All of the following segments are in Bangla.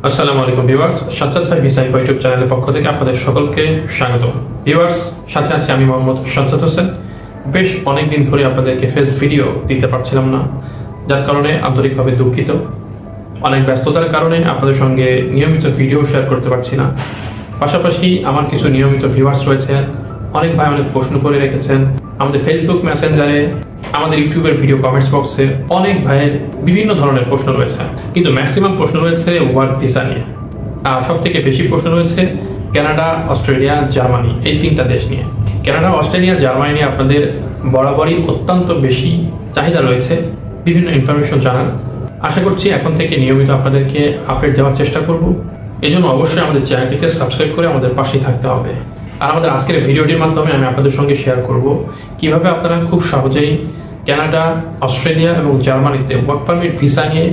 আসসালামু আলাইকুম ভিউয়ার্স, সাজ্জাদ ভাই ভিসা ইনফো ইউটিউব চ্যানেলের পক্ষ থেকে আপনাদের সকলকে স্বাগত। ভিউয়ার্স, সাথে আছি আমি মোহাম্মদ সাজ্জাদ হোসেন। বেশ অনেকদিন ধরে আপনাদেরকে ফেস ভিডিও দিতে পারছিলাম না, যার কারণে আন্তরিকভাবে দুঃখিত। অনেক ব্যস্ততার কারণে আপনাদের সঙ্গে নিয়মিত ভিডিও শেয়ার করতে পারছি না। পাশাপাশি আমার কিছু নিয়মিত ভিউয়ার্স রয়েছে, অনেক ভাই অনেক প্রশ্ন করে রেখেছেন আমাদের ফেসবুক মেসেঞ্জারে, আমাদের ইউটিউবের ভিডিও কমেন্টস বক্সে। অনেক ভাইয়ের বিভিন্ন ধরনের প্রশ্ন রয়েছে, কিন্তু ম্যাক্সিমাম প্রশ্ন রয়েছে ওয়ার্ক ভিসা নিয়ে। আর সব থেকে বেশি প্রশ্ন রয়েছে কানাডা, অস্ট্রেলিয়া, জার্মানি, এই তিনটা দেশ নিয়ে। কানাডা, অস্ট্রেলিয়া, জার্মানি নিয়ে আপনাদের বরাবরই অত্যন্ত বেশি চাহিদা রয়েছে বিভিন্ন ইনফরমেশন জানার। আশা করছি এখন থেকে নিয়মিত আপনাদেরকে আপডেট দেওয়ার চেষ্টা করব। এজন্য অবশ্যই আমাদের চ্যানেলটিকে সাবস্ক্রাইব করে আমাদের পাশেই থাকতে হবে। আর আমাদের আজকের ভিডিওটির মাধ্যমে আমি আপনাদের সঙ্গে শেয়ার করব কিভাবে আপনারা খুব সহজেই কানাডা, অস্ট্রেলিয়া এবং জার্মানিতে ওয়ার্ক পারমিট ভিসা নিয়ে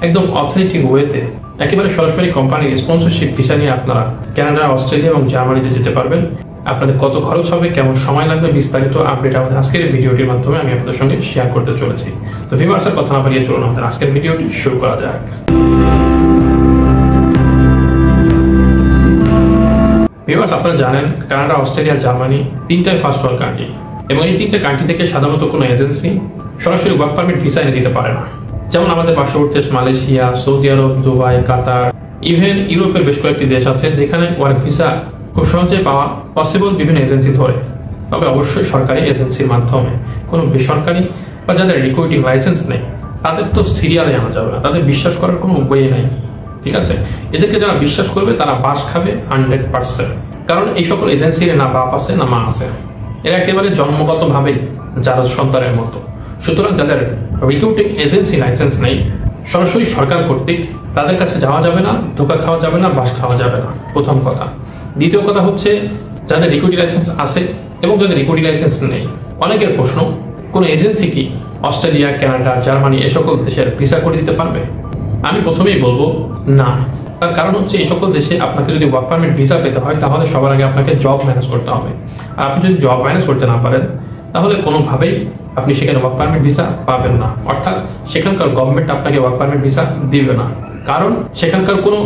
একদম অথেন্টিক ওয়েতে একেবারে সরাসরি কোম্পানির স্পন্সরশিপ ভিসা নিয়ে আপনারা কানাডা, অস্ট্রেলিয়া এবং জার্মানিতে যেতে পারবেন। আপনাদের কত খরচ হবে, কেমন সময় লাগবে, বিস্তারিত আপডেট আমাদের আজকের ভিডিওটির মাধ্যমে আমি আপনাদের সঙ্গে শেয়ার করতে চলেছি। তো ভিউয়ার্সের কথা না বাড়িয়ে চলুন আমাদের আজকের ভিডিওটি শুরু করা যাক। ভিউয়ার্স, আপনারা জানেন কানাডা, অস্ট্রেলিয়া, জার্মানি তিনটাই ফার্স্ট ওয়ার্ল্ড কান্ট্রি, এবং এই তিনটা কান্ট্রি থেকে সাধারণত কোনো এজেন্সি সরাসরি ওয়ার্ক পারমিট ভিসা এনে দিতে পারে না। যেমন আমাদের পার্শ্ববর্তী দেশ মালয়েশিয়া, সৌদি আরব, দুবাই, কাতার, ইভেন ইউরোপের বেশ কয়েকটি দেশ আছে যেখানে ওয়ার্ক ভিসা খুব সহজে পাওয়া পসিবল বিভিন্ন এজেন্সি ধরে, তবে অবশ্যই সরকারি এজেন্সির মাধ্যমে। কোনো বেসরকারি বা যাদের রিক্রুটিং লাইসেন্স নেই তাদের তো সিরিয়ালে আনা যাবে না, তাদের বিশ্বাস করার কোনো উপায় নাই। ঠিক আছে, এদেরকে যারা বিশ্বাস করবে তারা বাস খাবে 100%, কারণ এই সকল এজেন্সির না বাপ আছে না মা আছে, এরা একেবারে জন্মগতভাবেই যারা সন্তানের মতো। সুতরাং যাদের রিক্রুটিং এজেন্সি লাইসেন্স নেই সরাসরি সরকার কর্তৃক, তাদের কাছে যাওয়া যাবে না, ধোকা খাওয়া যাবে না, বাস খাওয়া যাবে না, প্রথম কথা। দ্বিতীয় কথা হচ্ছে যাদের রিক্রুটিং লাইসেন্স আছে এবং যাদের রিক্রুটিং লাইসেন্স নেই, অনেকের প্রশ্ন কোনো এজেন্সি কি অস্ট্রেলিয়া, কানাডা, জার্মানি এই সকল দেশের ভিসা করে দিতে পারবে? আমি প্রথমেই বলবো না। তার কারণ হচ্ছে এই সকল দেশে আপনাকে যদি ওয়ার্ক পারমিট ভিসা পেতে হয় তাহলে সবার আগে আপনাকে জব ম্যানেজ করতে হবে। আর আপনি যদি জব ম্যানেজ করতে না পারেন তাহলে কোনোভাবেই আপনি সেখানে ওয়ার্ক পারমিট ভিসা পাবেন না, অর্থাৎ সেখানকার গভর্নমেন্ট আপনাকে ওয়ার্ক পারমিট ভিসা দিবে না, কারণ সেখানকার কোনো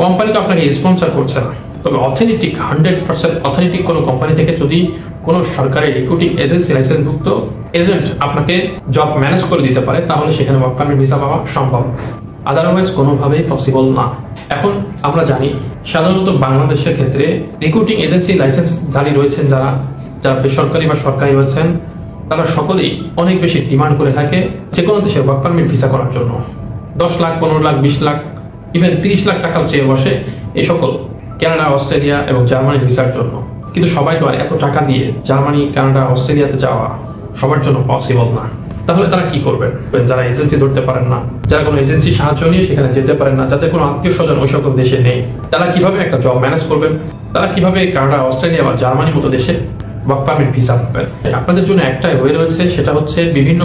কোম্পানি তো আপনাকে স্পন্সর করছে না। তবে অথেন্টিক 100% অথেন্টিক কোনো কোম্পানি থেকে যদি কোনো সরকারি রিক্রুটিং এজেন্সি লাইসেন্সভুক্ত এজেন্ট আপনাকে জব ম্যানেজ করে দিতে পারে তাহলে সেখানে ওয়ার্ক পারমিট ভিসা পাওয়া সম্ভব, আদারওয়াইজ কোনোভাবেই পসিবল না। এখন আমরা জানি সাধারণত বাংলাদেশের ক্ষেত্রে রিক্রুটিং এজেন্সি লাইসেন্স জারি রয়েছেন যারা বেসরকারি বা সরকারি রয়েছেন, তারা সকলেই অনেক বেশি ডিমান্ড করে থাকে যে কোনো দেশের ওয়ার্ক পারমিট ভিসা করার জন্য। 10 লাখ, 15 লাখ, 20 লাখ, ইভেন 30 লাখ টাকাও চেয়ে বসে এই সকল কানাডা, অস্ট্রেলিয়া এবং জার্মানির ভিসার জন্য। কিন্তু সবাই তো আর এত টাকা দিয়ে জার্মানি, কানাডা, অস্ট্রেলিয়াতে যাওয়া সবার জন্য পসিবল না। তাহলে তারা কি করবেন? যারা এজেন্সি ধরতে পারেন না, যারা কোনো এজেন্সি সাহায্য নিয়ে সেখানে যেতে পারেন না, যাদের কোনো আত্মীয় স্বজন ওই সকল দেশে নেই, তারা কিভাবে একটা জব ম্যানেজ করবেন? তারা কিভাবে কানাডা, অস্ট্রেলিয়া বা জার্মানির মতো দেশে ওয়ার্ক পারমিট ভিসা পাবেন? আপনাদের জন্য একটাই হয়ে রয়েছে, সেটা হচ্ছে বিভিন্ন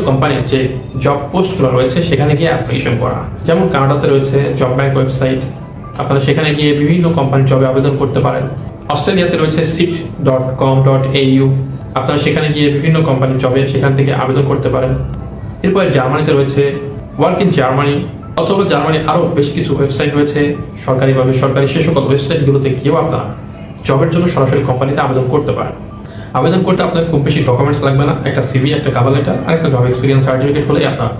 কোম্পানির যে জব পোস্টগুলো রয়েছে সেখানে গিয়ে অ্যাপ্লিকেশন করা। যেমন কানাডাতে রয়েছে জব ব্যাংক ওয়েবসাইট, আপনারা সেখানে গিয়ে বিভিন্ন কোম্পানির জবে আবেদন করতে পারেন। অস্ট্রেলিয়াতে রয়েছে sit.com.au, আপনারা সেখানে গিয়ে বিভিন্ন কোম্পানির জবে সেখান থেকে আবেদন করতে পারেন। এরপরে জার্মানিতে রয়েছে ওয়ার্ক ইন জার্মানি, অথবা জার্মানির আরও বেশ কিছু ওয়েবসাইট রয়েছে সরকারিভাবে, সরকারি সে সকল ওয়েবসাইটগুলোতে গিয়েও আপনারা জবের জন্য সরাসরি কোম্পানিতে আবেদন করতে পারেন। আবেদন করতে আপনার খুব বেশি ডকুমেন্টস লাগবে না, একটা সিভি, একটা কভার লেটার আর একটা জব এক্সপিরিয়েন্স সার্টিফিকেট হলেই আপনার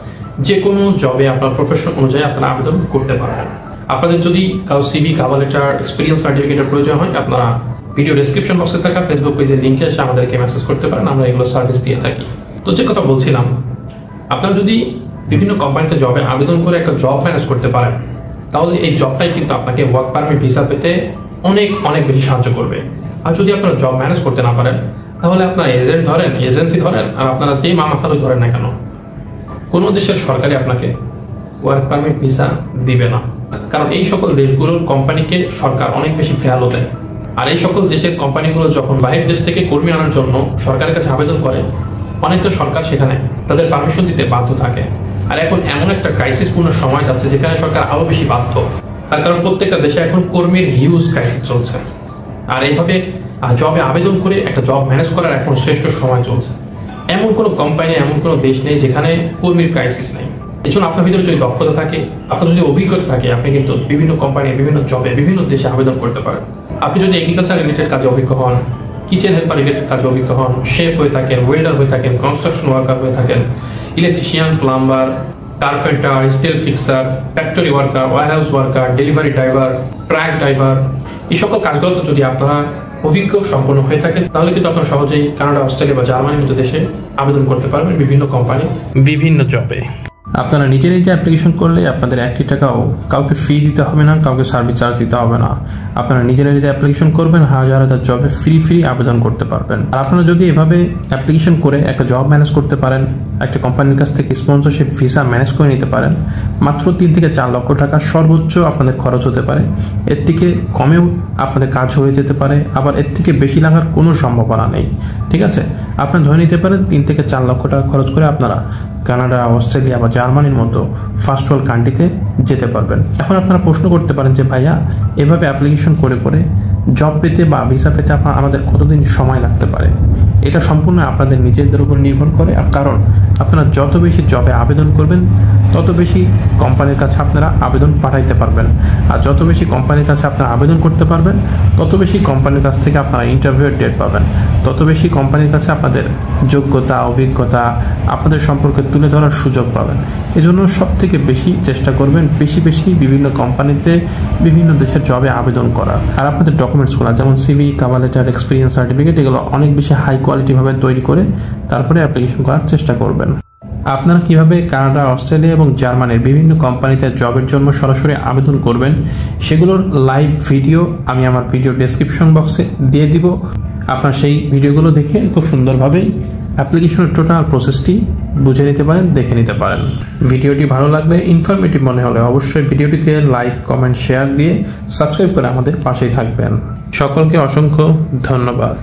যে কোনো জবে আপনার প্রফেশন অনুযায়ী আপনারা আবেদন করতে পারবেন। আপনাদের যদি কারো সিভি, কভার লেটার, এক্সপিরিয়েন্স সার্টিফিকেটের প্রয়োজন হয় আপনারা ভিডিও ডেসক্রিপশন বক্সে থাকা ফেসবুক পেজের লিঙ্কে এসে আমাদেরকে মেসেজ করতে পারেন, আমরা এগুলো সার্ভিস দিয়ে থাকি। তো যে কথা বলছিলাম, আপনারা যদি বিভিন্ন কোম্পানিতে জবে আবেদন করে একটা জব ম্যানেজ করতে পারেন তাহলে এই জবটাই কিন্তু আপনাকে ওয়ার্ক পারমিট ভিসা পেতে অনেক বেশি সাহায্য করবে। আর যদি আপনারা জব ম্যানেজ করতে না পারেন তাহলে আপনারা এজেন্সি ধরেন আর আপনারা যেই মামাখালু ধরেন না কেন, কোনো দেশের সরকারি আপনাকে ওয়ার্ক পারমিট ভিসা দিবে না, কারণ এই সকল দেশগুলোর কোম্পানিকে সরকার অনেক বেশি ভ্যালু দেয়। আর এই সকল দেশের কোম্পানিগুলো যখন বাইরের দেশ থেকে কর্মী আনার জন্য সরকারের কাছে আবেদন করে, অনেকটা সরকার সেখানে তাদের পারমিশন দিতে বাধ্য থাকে। আর এখন এমন একটা ক্রাইসিসপূর্ণ সময় যাচ্ছে যেখানে সরকার আরও বেশি বাধ্য, তার কারণ প্রত্যেকটা দেশে এখন কর্মীর হিউজ ক্রাইসিস চলছে। আর এইভাবে জবে আবেদন করে একটা জব ম্যানেজ করার এখন শ্রেষ্ঠ সময় চলছে। এমন কোনো কোম্পানি, এমন কোনো দেশ নেই যেখানে কর্মীর ক্রাইসিস নেই। এজন্য আপনার ভিতরে যদি দক্ষতা থাকে, আপনার যদি অভিজ্ঞতা থাকে, আপনি কিন্তু বিভিন্ন কোম্পানি, বিভিন্ন জবে, বিভিন্ন দেশে আবেদন করতে পারেন। আপনি যদি এগ্রিকালচার রিলেটেড কাজে অভিজ্ঞ হন, কিচেন হেল্পার রিলেটেড কাজে অভিজ্ঞ হন, শেফ হয়ে থাকেন, ওয়েল্ডার হয়ে থাকেন, কনস্ট্রাকশন ওয়ার্কার হয়ে থাকেন, electrician, plumber, carpenter, still fixer, factory worker, warehouse worker, delivery driver, truck driver, এই সকল কাজগুলোতে যদি আপনারা অভিজ্ঞ সম্পন্ন হয়ে থাকে, তাহলে কিন্তু আপনারা সহজেই কানাডা, অস্ট্রেলিয়া বা জার্মানির মতো দেশে আবেদন করতে পারবেন বিভিন্ন কোম্পানি, বিভিন্ন জবে। আপনারা নিজে নিজে অ্যাপ্লিকেশন করলে আপনাদের 1 টাকাও কাউকে ফি দিতে হবে না, কাউকে সার্ভিস চার্জ দিতে হবে না। আপনারা নিজে নিজে অ্যাপ্লিকেশন করবেন, হাজার হাজার জবে ফ্রি আবেদন করতে পারবেন। আর আপনারা যদি এভাবে অ্যাপ্লিকেশন করে একটা জব ম্যানেজ করতে পারেন, একটা কোম্পানির কাছ থেকে স্পন্সরশিপ ভিসা ম্যানেজ করে নিতে পারেন, মাত্র 3 থেকে 4 লক্ষ টাকা সর্বোচ্চ আপনাদের খরচ হতে পারে। এর থেকে কমেও আপনাদের কাজ হয়ে যেতে পারে, আবার এর থেকে বেশি লাগার কোনো সম্ভাবনা নেই। ঠিক আছে, আপনারা ধরে নিতে পারেন 3 থেকে 4 লক্ষ টাকা খরচ করে আপনারা কানাডা, অস্ট্রেলিয়া বা জার্মানির মতো ফার্স্ট ওয়ার্ল্ড কান্ট্রিতে যেতে পারবেন। এখন আপনারা প্রশ্ন করতে পারেন যে ভাইয়া, এভাবে অ্যাপ্লিকেশন করে জব পেতে বা ভিসা পেতে আমাদের কতদিন সময় লাগতে পারে? এটা সম্পূর্ণ আপনাদের নিজেদের উপর নির্ভর করে। কারণ আপনারা যত বেশি জবে আবেদন করবেন, তত বেশি কোম্পানির কাছে আপনারা আবেদন পাঠাইতে পারবেন। আর যত বেশি কোম্পানির কাছে আপনারা আবেদন করতে পারবেন, তত বেশি কোম্পানির কাছ থেকে আপনারা ইন্টারভিউয়ের ডেট পাবেন, তত বেশি কোম্পানির কাছে আপনাদের যোগ্যতা, অভিজ্ঞতা, আপনাদের সম্পর্কে তুলে ধরার সুযোগ পাবেন। এজন্য সব থেকে বেশি চেষ্টা করবেন বেশি বিভিন্ন কোম্পানিতে, বিভিন্ন দেশের জবে আবেদন করা। আর আপনাদের ডকুমেন্টসগুলো যেমন CV, cover letter, experience certificate, এগুলো অনেক বেশি হাই কোয়ালিটিভাবে তৈরি করে তারপরে অ্যাপ্লিকেশন করার চেষ্টা করবেন। আপনারা কিভাবে কানাডা, অস্ট্রেলিয়া এবং জার্মানির বিভিন্ন কোম্পানিতে জবের জন্য সরাসরি আবেদন করবেন, সেগুলোর লাইভ ভিডিও আমি আমার ভিডিও ডেসক্রিপশন বক্সে দিয়ে দিব। আপনারা সেই ভিডিওগুলো দেখে খুব সুন্দরভাবেই অ্যাপ্লিকেশনের টোটাল প্রসেসটি বুঝে নিতে পারেন, দেখে নিতে পারেন। ভিডিওটি ভালো লাগলে, ইনফরমেটিভ মনে হলে অবশ্যই ভিডিওটিতে লাইক, কমেন্ট, শেয়ার দিয়ে সাবস্ক্রাইব করে আমাদের পাশেই থাকবেন। সকলকে অসংখ্য ধন্যবাদ।